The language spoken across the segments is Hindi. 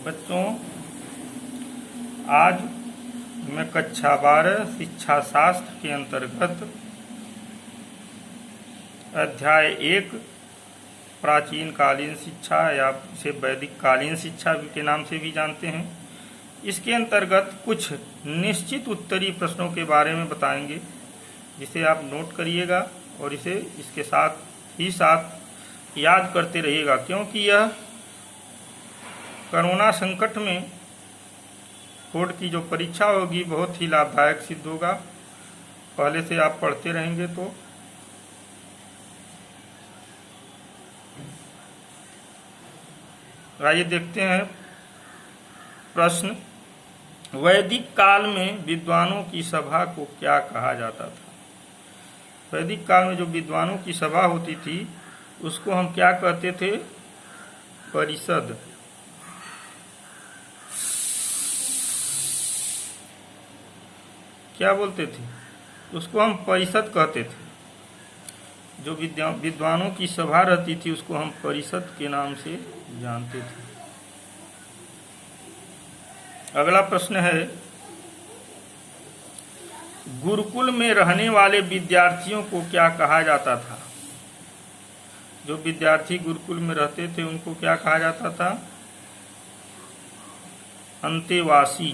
बच्चों, आज मैं कक्षा 12 शिक्षा शास्त्र के अंतर्गत अध्याय 1 प्राचीन कालीन शिक्षा या इसे वैदिक कालीन शिक्षा के नाम से भी जानते हैं, इसके अंतर्गत कुछ निश्चित उत्तरीय प्रश्नों के बारे में बताएंगे, जिसे आप नोट करिएगा और इसे इसके साथ याद करते रहिएगा, क्योंकि यह कोरोना संकट में बोर्ड की जो परीक्षा होगी बहुत ही लाभदायक सिद्ध होगा। पहले से आप पढ़ते रहेंगे तो आइए देखते हैं प्रश्न। वैदिक काल में विद्वानों की सभा को क्या कहा जाता था? वैदिक काल में जो विद्वानों की सभा होती थी उसको हम क्या कहते थे? परिषद। क्या बोलते थे? उसको हम परिषद कहते थे। जो विद्वानों की सभा रहती थी उसको हम परिषद के नाम से जानते थे। अगला प्रश्न है, गुरुकुल में रहने वाले विद्यार्थियों को क्या कहा जाता था? जो विद्यार्थी गुरुकुल में रहते थे उनको क्या कहा जाता था? अंतेवासी।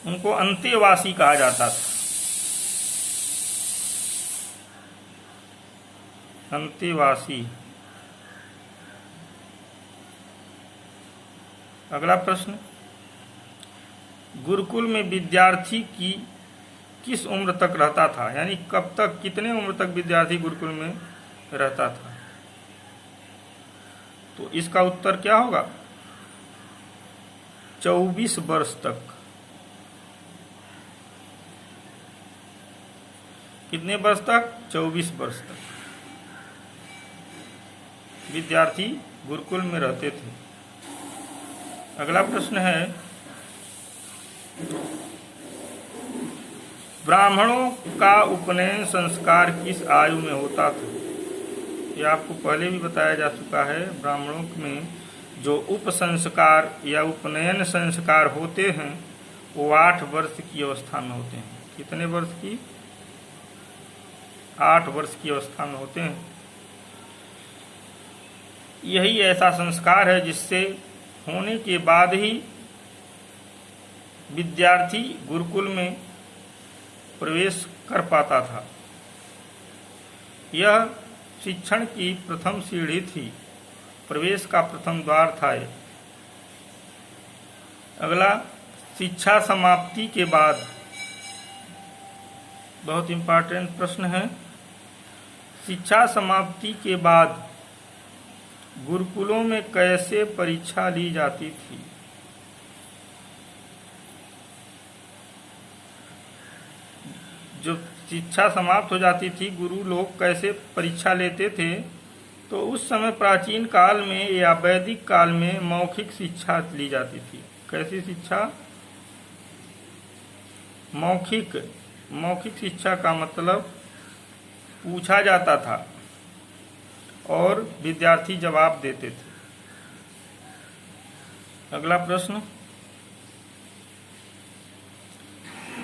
उनको अंतेवासी कहा जाता था। अंतेवासी। अगला प्रश्न, गुरुकुल में विद्यार्थी की किस उम्र तक रहता था? यानी कब तक, कितने उम्र तक विद्यार्थी गुरुकुल में रहता था? तो इसका उत्तर क्या होगा? 24 वर्ष तक। कितने वर्ष तक? 24 वर्ष तक विद्यार्थी गुरुकुल में रहते थे। अगला प्रश्न है, ब्राह्मणों का उपनयन संस्कार किस आयु में होता था? यह आपको पहले भी बताया जा चुका है। ब्राह्मणों में जो उपसंस्कार या उपनयन संस्कार होते हैं वो 8 वर्ष की अवस्था में होते हैं। कितने वर्ष की? 8 वर्ष की अवस्था में होते हैं। यही ऐसा संस्कार है जिससे होने के बाद ही विद्यार्थी गुरुकुल में प्रवेश कर पाता था। यह शिक्षण की प्रथम सीढ़ी थी, प्रवेश का प्रथम द्वार था। अगला, शिक्षा समाप्ति के बाद, बहुत इंपॉर्टेंट प्रश्न है, शिक्षा समाप्ति के बाद गुरुकुलों में कैसे परीक्षा ली जाती थी? जो शिक्षा समाप्त हो जाती थी, गुरु लोग कैसे परीक्षा लेते थे? तो उस समय प्राचीन काल में या वैदिक काल में मौखिक शिक्षा ली जाती थी। कैसी शिक्षा? मौखिक। मौखिक शिक्षा का मतलब पूछा जाता था और विद्यार्थी जवाब देते थे। अगला प्रश्न,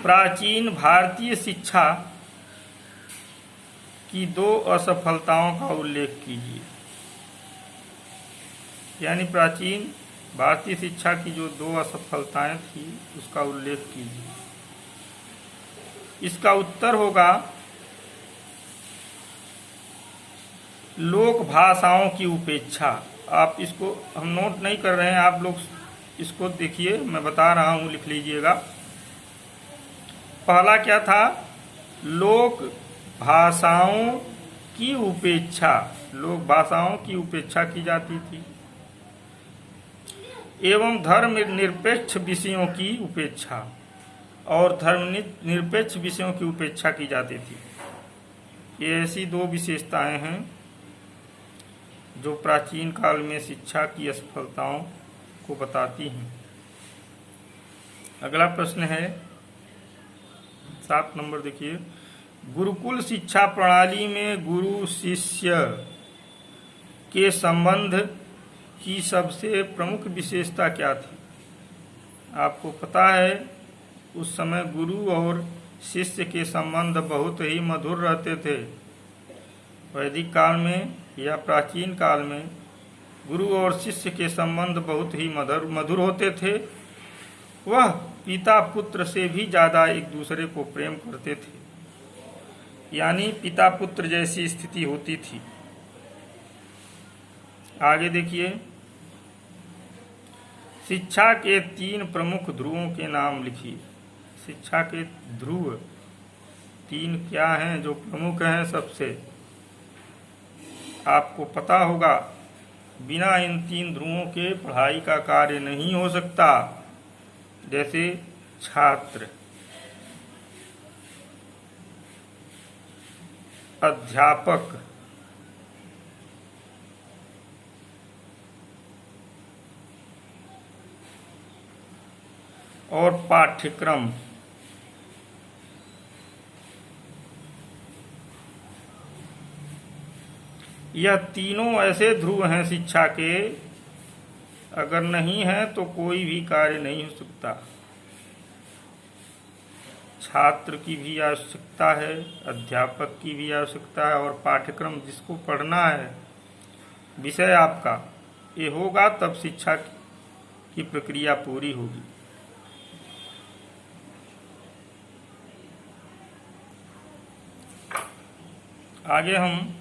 प्राचीन भारतीय शिक्षा की 2 असफलताओं का उल्लेख कीजिए। यानी प्राचीन भारतीय शिक्षा की जो 2 असफलताएं थी उसका उल्लेख कीजिए। इसका उत्तर होगा लोक भाषाओं की उपेक्षा। आप इसको हम नोट नहीं कर रहे हैं, आप लोग इसको देखिए, मैं बता रहा हूं, लिख लीजिएगा। पहला क्या था? लोक भाषाओं की उपेक्षा। लोक भाषाओं की उपेक्षा की जाती थी एवं धर्म निरपेक्ष विषयों की उपेक्षा, और धर्म निरपेक्ष विषयों की उपेक्षा की जाती थी। ये ऐसी 2 विशेषताएं हैं जो प्राचीन काल में शिक्षा की असफलताओं को बताती हैं। अगला प्रश्न है 7 नंबर, देखिए, गुरुकुल शिक्षा प्रणाली में गुरु शिष्य के संबंध की सबसे प्रमुख विशेषता क्या थी? आपको पता है उस समय गुरु और शिष्य के संबंध बहुत ही मधुर रहते थे। वैदिक काल में या प्राचीन काल में गुरु और शिष्य के संबंध बहुत ही मधुर होते थे। वह पिता पुत्र से भी ज़्यादा एक दूसरे को प्रेम करते थे, यानी पिता पुत्र जैसी स्थिति होती थी। आगे देखिए, शिक्षा के 3 प्रमुख ध्रुवों के नाम लिखिए। शिक्षा के ध्रुव 3 क्या हैं जो प्रमुख हैं? सबसे आपको पता होगा, बिना इन 3 ध्रुवों के पढ़ाई का कार्य नहीं हो सकता। जैसे छात्र, अध्यापक, और पाठ्यक्रम। यह तीनों ऐसे ध्रुव हैं शिक्षा के, अगर नहीं है तो कोई भी कार्य नहीं हो सकता। छात्र की भी आवश्यकता है, अध्यापक की भी आवश्यकता है, और पाठ्यक्रम जिसको पढ़ना है, विषय आपका ये होगा तब शिक्षा की प्रक्रिया पूरी होगी। आगे हम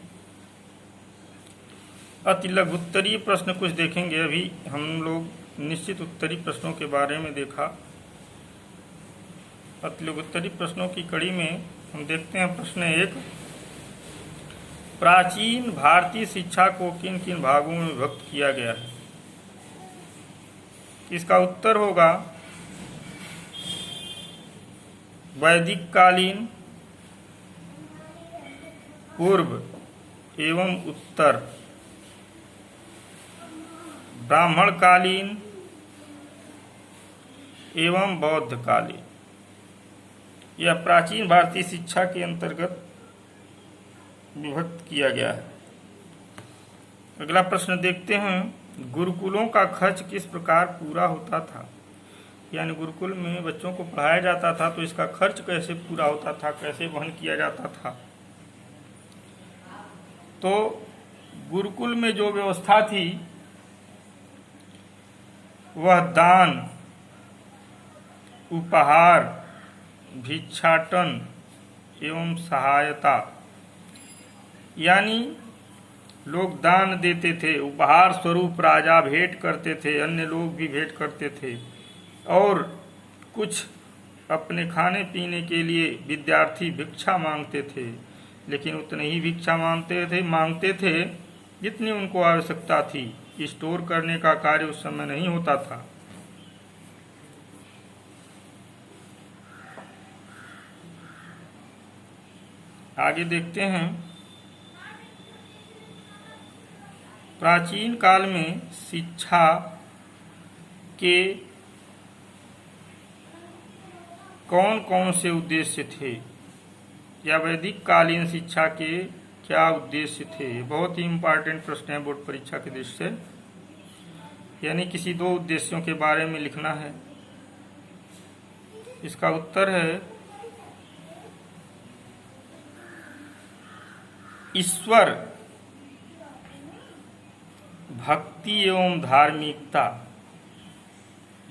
अति लघुत्तरीय प्रश्न कुछ देखेंगे। अभी हम लोग निश्चित उत्तरीय प्रश्नों के बारे में देखा। अति लघुत्तरीय प्रश्नों की कड़ी में हम देखते हैं प्रश्न 1, प्राचीन भारतीय शिक्षा को किन किन भागों में विभक्त किया गया है? इसका उत्तर होगा वैदिक कालीन, पूर्व एवं उत्तर, ब्राह्मण कालीन एवं बौद्ध कालीन। यह प्राचीन भारतीय शिक्षा के अंतर्गत विभक्त किया गया है। अगला प्रश्न देखते हैं, गुरुकुलों का खर्च किस प्रकार पूरा होता था? यानी गुरुकुल में बच्चों को पढ़ाया जाता था तो इसका खर्च कैसे पूरा होता था, कैसे वहन किया जाता था? तो गुरुकुल में जो व्यवस्था थी वह दान, उपहार, भिक्षाटन एवं सहायता, यानी लोग दान देते थे, उपहार स्वरूप राजा भेंट करते थे, अन्य लोग भी भेंट करते थे, और कुछ अपने खाने पीने के लिए विद्यार्थी भिक्षा मांगते थे, लेकिन उतने ही भिक्षा मांगते थे जितनी उनको आवश्यकता थी। स्टोर करने का कार्य उस समय नहीं होता था। आगे देखते हैं, प्राचीन काल में शिक्षा के कौन कौन से उद्देश्य थे, या वैदिक कालीन शिक्षा के क्या उद्देश्य थे? बहुत ही इम्पोर्टेंट प्रश्न है बोर्ड परीक्षा के दृष्टि से, यानी किसी 2 उद्देश्यों के बारे में लिखना है। इसका उत्तर है ईश्वर भक्ति एवं धार्मिकता,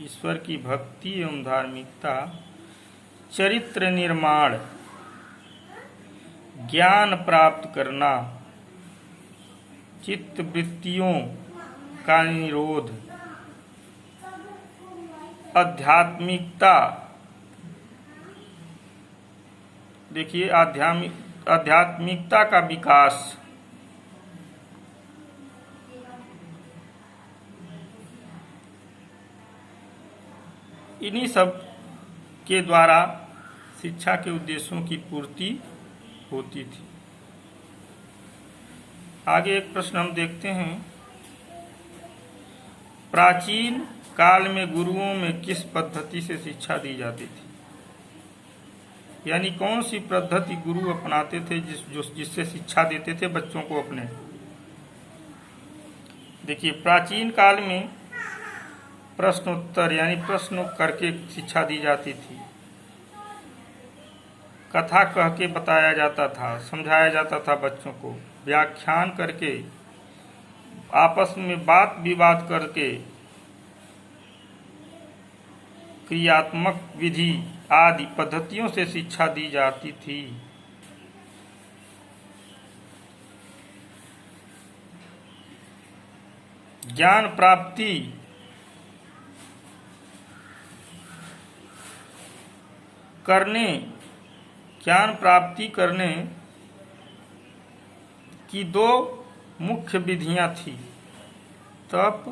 ईश्वर की भक्ति एवं धार्मिकता, चरित्र निर्माण, ज्ञान प्राप्त करना, चित्त वृत्तियों का निरोध, आध्यात्मिकता। देखिए, आध्यात्मिकता का विकास, इन्हीं सब के द्वारा शिक्षा के उद्देश्यों की पूर्ति होती थी। आगे एक प्रश्न हम देखते हैं, प्राचीन काल में गुरुओं में किस पद्धति से शिक्षा दी जाती थी? यानी कौन सी पद्धति गुरु अपनाते थे जिससे शिक्षा देते थे बच्चों को अपने। देखिए, प्राचीन काल में प्रश्नोत्तर यानी प्रश्न करके शिक्षा दी जाती थी। कथा कह के बताया जाता था, समझाया जाता था बच्चों को। व्याख्यान करके, आपस में बात विवाद करके, क्रियात्मक विधि आदि पद्धतियों से शिक्षा दी जाती थी। ज्ञान प्राप्ति करने की दो मुख्य विधियां थी, तप,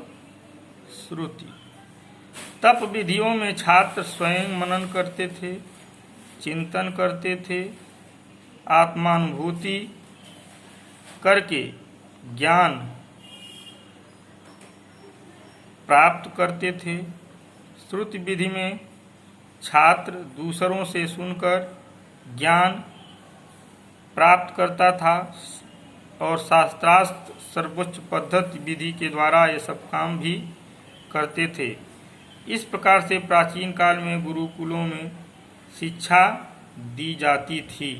श्रुति। तप विधियों में छात्र स्वयं मनन करते थे, चिंतन करते थे, आत्मानुभूति करके ज्ञान प्राप्त करते थे। श्रुति विधि में छात्र दूसरों से सुनकर ज्ञान प्राप्त करता था और शास्त्रार्थ सर्वोच्च पद्धति विधि के द्वारा ये सब काम भी करते थे। इस प्रकार से प्राचीन काल में गुरुकुलों में शिक्षा दी जाती थी।